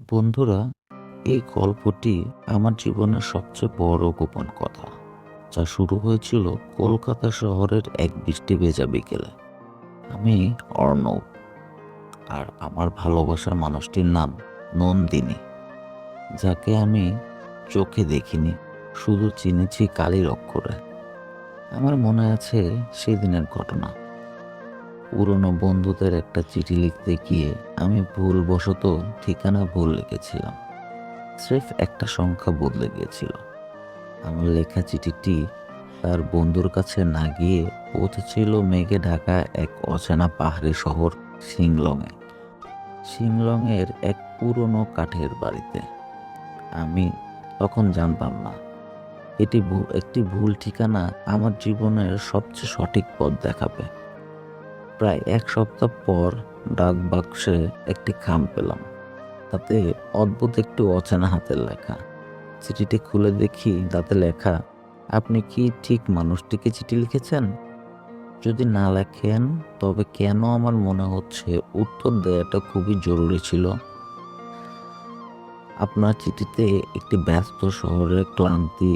বন্ধুরা, এই গল্পটি আমার জীবনের সবচেয়ে বড় গোপন কথা, যা শুরু হয়েছিল কলকাতা শহরের এক বৃষ্টি ভেজা বিকেলে। আমি অর্ণব, আর আমার ভালোবাসার মানুষটির নাম নন্দিনী, যাকে আমি চোখে দেখিনি, শুধু চিনেছি কালির অক্ষরে। আমার মনে আছে সেই দিনের ঘটনা। পুরনো বন্ধুদের একটা চিঠি লিখতে গিয়ে আমি ভুলবশত ঠিকানা ভুল লিখেছিলাম। স্রেফ একটা সংখ্যা বদলে গিয়েছিল। আমার লেখা চিঠিটি তার বন্ধুর কাছে না গিয়ে পৌঁছেছিল মেঘে ঢাকা এক অচেনা পাহাড়ি শহর শিংলংয়ে। শিংলংয়ের এক পুরনো কাঠের বাড়িতে। আমি তখন জানতাম না এটি একটি ভুল ঠিকানা আমার জীবনের সবচেয়ে সঠিক পথ দেখাবে। প্রায় এক সপ্তাহ পর ডাক বাক্সে একটি খাম পেলাম। তাতে অদ্ভুত একটু অচেনা হাতের লেখা। চিঠিটি খুলে দেখি তাতে লেখা, আপনি কি ঠিক মানুষটিকে চিঠি লিখেছেন? যদি না লেখেন তবে কেন আমার মনে হচ্ছে উত্তর দেওয়াটা খুবই জরুরি ছিল। আপনার চিঠিতে একটি ব্যস্ত শহরের ক্লান্তি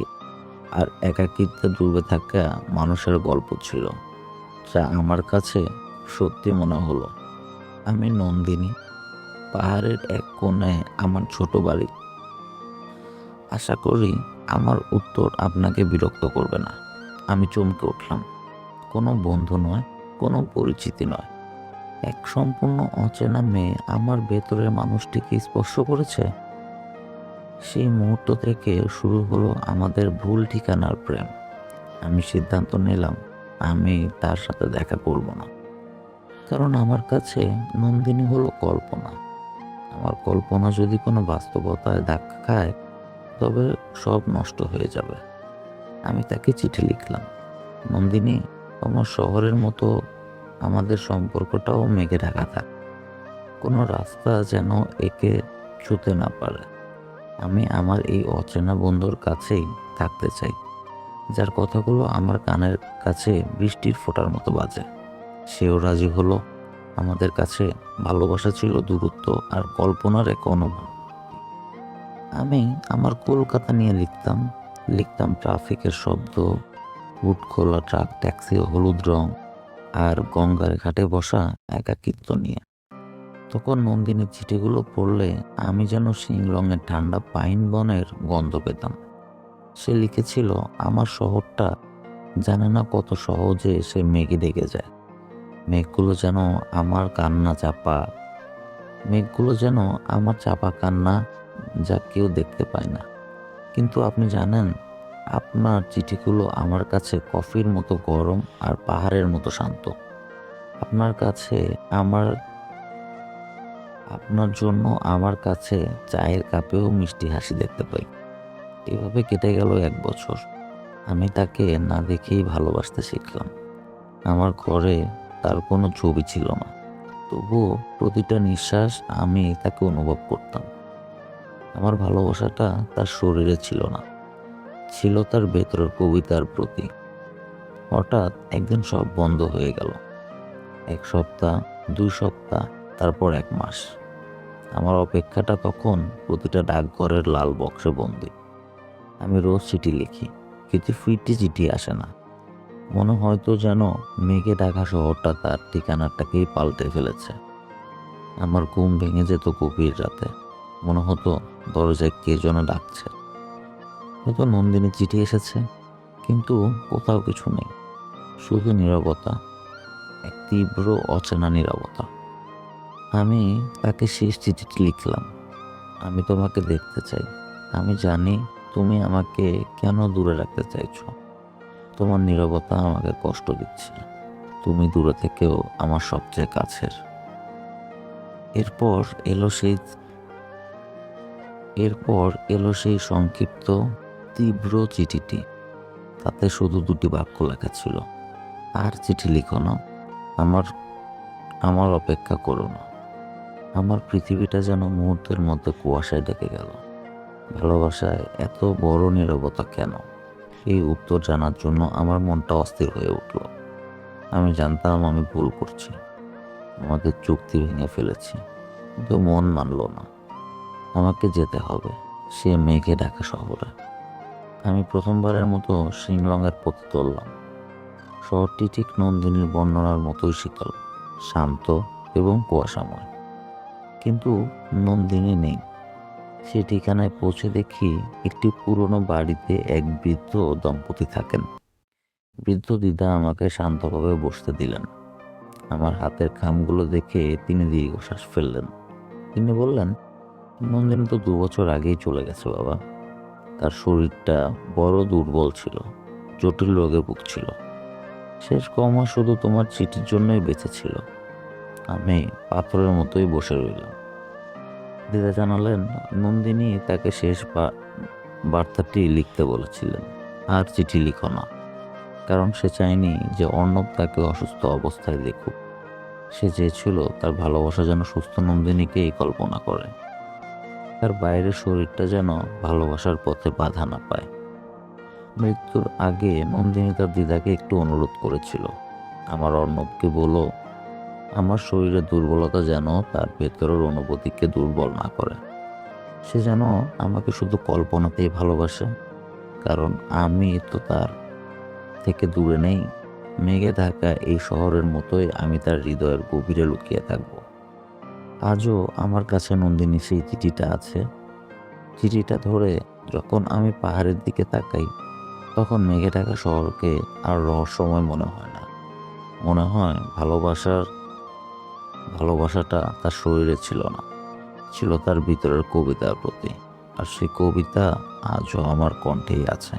আর একাকিত্বে ডুবে থাকা মানুষের গল্প ছিল, যা আমার কাছে সত্যি মনে হলো। আমি নন্দিনী, পাহাড়ের এক কোণে আমার ছোট বাড়ি। আশা করি আমার উত্তর আপনাকে বিরক্ত করবে না। আমি চমকে উঠলাম। কোনো বন্ধু নয়, কোনো পরিচিতি নয়, এক সম্পূর্ণ অচেনা মেয়ে আমার ভেতরের মানুষটিকে স্পর্শ করেছে। সেই মুহূর্ত থেকে শুরু হলো আমাদের ভুল ঠিকানার প্রেম। আমি সিদ্ধান্ত নিলাম আমি তার সাথে দেখা করব না, কারণ আমার কাছে নন্দিনী হলো কল্পনা। আমার কল্পনা যদি কোনো বাস্তবতায় ধাক্কা খায় তবে সব নষ্ট হয়ে যাবে। আমি তাকে চিঠি লিখলাম, নন্দিনী, তোমার শহরের মতো আমাদের সম্পর্কটাও মেঘে ঢাকা থাক। কোনো রাস্তা যেন একে ছুতে না পারে। আমি আমার এই অচেনা বন্ধুর কাছেই থাকতে চাই, যার কথাগুলো আমার কানের কাছে বৃষ্টির ফোঁটার মতো বাজে। সেও রাজি হলো। আমাদের কাছে ভালোবাসা ছিল দূরত্ব আর কল্পনার এক অনুভব। আমি আমার কলকাতা নিয়ে লিখতাম লিখতাম ট্রাফিকের শব্দ, হুট খোলা ট্রাক, ট্যাক্সি, হলুদ রং আর গঙ্গার ঘাটে বসা একাকিত্ব নিয়ে। তখন নন্দিনীর চিঠিগুলো পড়লে আমি যেন শিংলংয়ের ঠান্ডা পাইন বনের গন্ধ পেতাম। সে লিখেছিল, আমার শহরটা জানে না কত সহজে সে মেঘে ডেকে যায়। মেঘগুলো যেন আমার কান্না চাপা মেঘগুলো যেন আমার চাপা কান্না, যা কেউ দেখতে পায় না। কিন্তু আপনি জানেন, আপনার চিঠিগুলো আমার কাছে কফির মতো গরম আর পাহাড়ের মতো শান্ত। আপনার কাছে আমার আপনার জন্য আমার কাছে চায়ের কাপেও মিষ্টি হাসি দেখতে পাই। এভাবে কেটে গেল 1 বছর। আমি তাকে না দেখেই ভালোবাসতে শিখলাম। আমার ঘরে তার কোনো ছবি ছিল না, তবুও প্রতিটা নিঃশ্বাস আমি তাকে অনুভব করতাম। আমার ভালোবাসাটা তার শরীরে ছিল না, ছিল তার ভেতরের কবিতার প্রতি। হঠাৎ একদিন সব বন্ধ হয়ে গেল। 1 সপ্তাহ, 2 সপ্তাহ, তারপর 1 মাস। আমার অপেক্ষাটা তখন প্রতিটা ডাকঘরের লাল বক্সে বন্দি। আমি রোজ চিঠি লিখি, কিন্তু ফিরতি চিঠি আসে না। মনে হয়তো যেন মেঘে ঢাকা শহরটা তার ঠিকানাটাকেই পাল্টে ফেলেছে। আমার ঘুম ভেঙে যেত গভীর রাতে। মনে হতো দরজায় কে যেন ডাকছে। হয়তো নন্দিনীর চিঠি এসেছে, কিন্তু কোথাও কিছু নেই, শুধু নীরবতা, এক তীব্র অচেনা নীরবতা। আমি তাকে শেষ চিঠিটি লিখলাম, আমি তোমাকে দেখতে চাই। আমি জানি তুমি আমাকে কেন দূরে রাখতে চাইছো। তোমার নীরবতা আমাকে কষ্ট দিচ্ছে। তুমি দূরে থেকেও আমার সবচেয়ে কাছের। এরপর এলো সেই এরপর এলো সেই সংক্ষিপ্ত তীব্র চিঠিটি। তাতে শুধু 2টি বাক্য লেখা ছিল, আর চিঠি লিখো না, আমার আমার অপেক্ষা করো না। আমার পৃথিবীটা যেন মুহূর্তের মধ্যে কুয়াশায় ঢেকে গেল। ভালোবাসায় এত বড় নীরবতা কেন? এই উত্তর জানার জন্য আমার মনটা অস্থির হয়ে উঠল। আমি জানতাম আমি ভুল করছি, আমাদের চুক্তি ভেঙে ফেলেছি, কিন্তু মন মানল না। আমাকে যেতে হবে সে মেঘে ঢাকা শহরে। আমি প্রথমবারের মতো শিলংয়ের পথে চললাম। শহরটি ঠিক নন্দিনীর বর্ণনার মতোই শীতল, শান্ত এবং কুয়াশাময়। কিন্তু নন্দিনী নেই। সে ঠিকানায় পৌঁছে দেখি একটি পুরনো বাড়িতে এক বৃদ্ধ দম্পতি থাকেন। বৃদ্ধ দিদা আমাকে শান্তভাবে বসতে দিলেন। আমার হাতের খামগুলো দেখে তিনি দীর্ঘশ্বাস ফেললেন। তিনি বললেন, নন্দিনী তো 2 বছর আগেই চলে গেছে বাবা। তার শরীরটা বড় দুর্বল ছিল, জটিল রোগে ভুগছিল। শেষ কমাস শুধু তোমার চিঠির জন্যই বেঁচে ছিল। আমি পাথরের মতোই বসে রইলাম। দিদা জানালেন, নন্দিনী তাকে শেষ বার্তাটি লিখতে বলেছিলেন। আর চিঠি লিখো না, কারণ সে চায়নি যে অর্ণব তাকে অসুস্থ অবস্থায় দেখুক। সে চেয়েছিল তার ভালোবাসা যেন সুস্থ নন্দিনীকেই কল্পনা করে। তার বাইরের শরীরটা যেন ভালোবাসার পথে বাধা না পায়। মৃত্যুর আগে নন্দিনী তার দিদাকে একটু অনুরোধ করেছিল, আমার অর্ণবকে বলো আমার শরীরের দুর্বলতা যেন তার ভেতরের অনুভূতিকে দুর্বল না করে। সে যেন আমাকে শুধু কল্পনাতেই ভালোবাসে, কারণ আমি তো তার থেকে দূরে নেই। মেঘে ঢাকা এই শহরের মতোই আমি তার হৃদয়ের গভীরে লুকিয়ে থাকবো। আজও আমার কাছে নন্দিনী সেই চিঠিটা আছে। চিঠিটা ধরে যখন আমি পাহাড়ের দিকে তাকাই, তখন মেঘে ঢাকা শহরকে আর রহস্যময় মনে হয় না। মনে হয় ভালোবাসাটা তার শরীরে ছিল না, ছিল তার ভিতরের কবিতার প্রতি। আর সেই কবিতা আজও আমার কণ্ঠেই আছে।